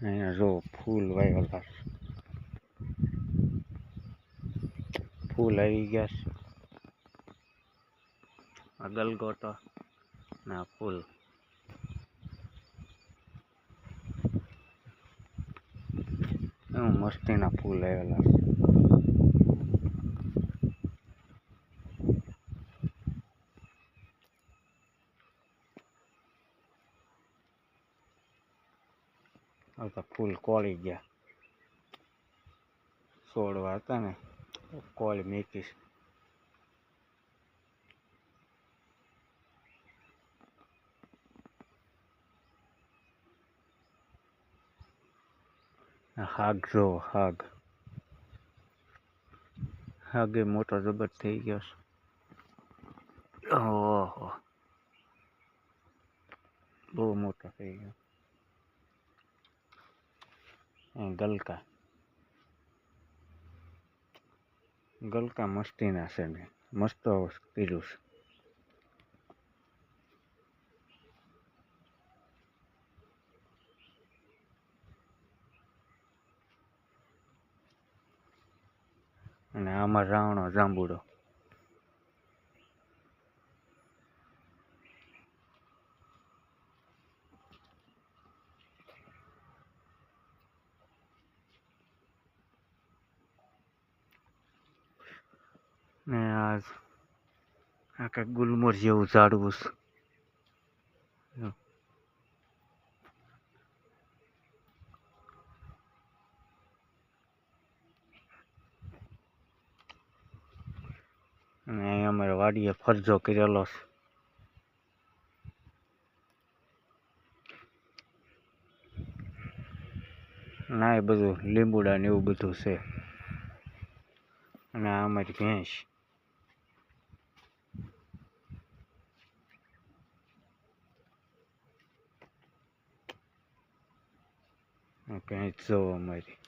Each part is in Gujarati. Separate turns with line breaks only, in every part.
અહીંયા જો ફૂલ વાવેલા છે. ફૂલ આવી ગયા છે. આ ગલગોટો ના ફૂલ મસ્તીના ફૂલ આવેલા છે. હવે તો ફૂલ કોળી ગયા. છોડવા હતા ને કોળી મેકીશ. હાગ જો હાગ હાગે મોટો જબર થઈ ગયો છે. ઓહો બહુ મોટો થઈ ગયો. ગલકા ગલકા મસ્તીના છે ને મસ્ત કર્યું છે. અને આમાં રાવણો જાંબુડો ને આ કંઈક ગુલમોર જેવું ઝાડવું છે. અને અહીંયા અમારે વાડીએ ફરજો કરેલો છે. ના એ બધું લીંબુડા ને એવું બધું છે. અને આ અમારી ભેંસ ભેંસ જો અમારી.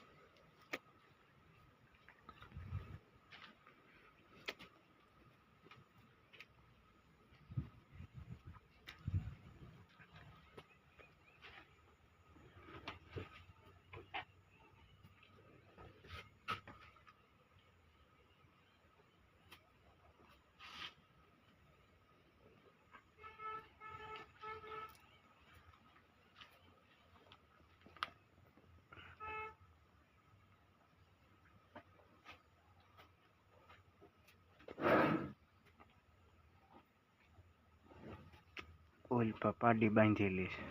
ઓલ પાડી બાંધેલી છે.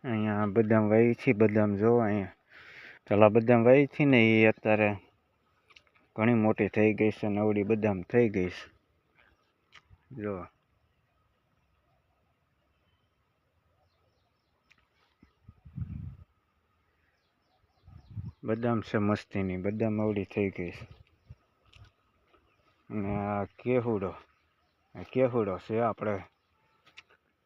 અહીંયા બદામ વાવી છે. બદામ જો અહીંયા પેલા બદામ વાવી છે ને એ અત્યારે ઘણી મોટી થઈ ગઈ છે. નવડી બદામ થઈ ગઈ છે. જો બદામ છે મસ્તીની. બદામ અવળી થઈ ગઈ છે. અને આ કેહુડો છે. આપણે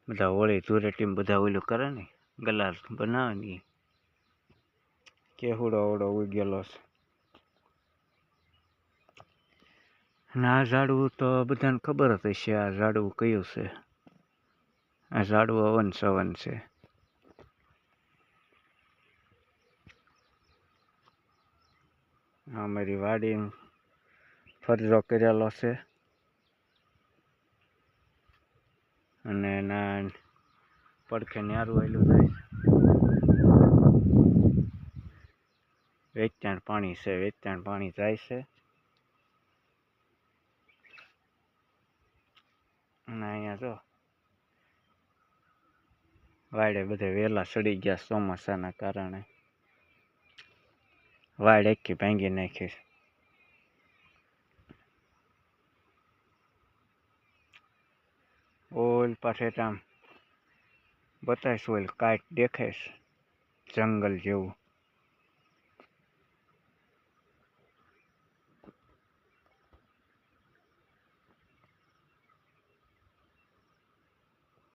બધા હોળી ધૂળેટીમાં બધા ઓલું કરે ને ગલાલ બનાવે ને કેહુડો અવડો ઉગેલો છે. અને આ ઝાડવું તો બધાને ખબર જ હશે. આ ઝાડવું કયું છે? આ ઝાડવું અવન છે. અમારી વાડી ફરજો કરેલો છે. અને એના પડખે ન્યારું આવેલું જાય. વેચાણ પાણી છે. વેચાણ પાણી જાય છે. અને અહીંયા જો વાડે બધે વેલા સડી ગયા ચોમાસાના કારણે. વાડ આખી ભાંગી નાખી છે. ઓલ પાસે આમ બતાવીશ ઓલ કાંઈક દેખાઈશ જંગલ જેવું.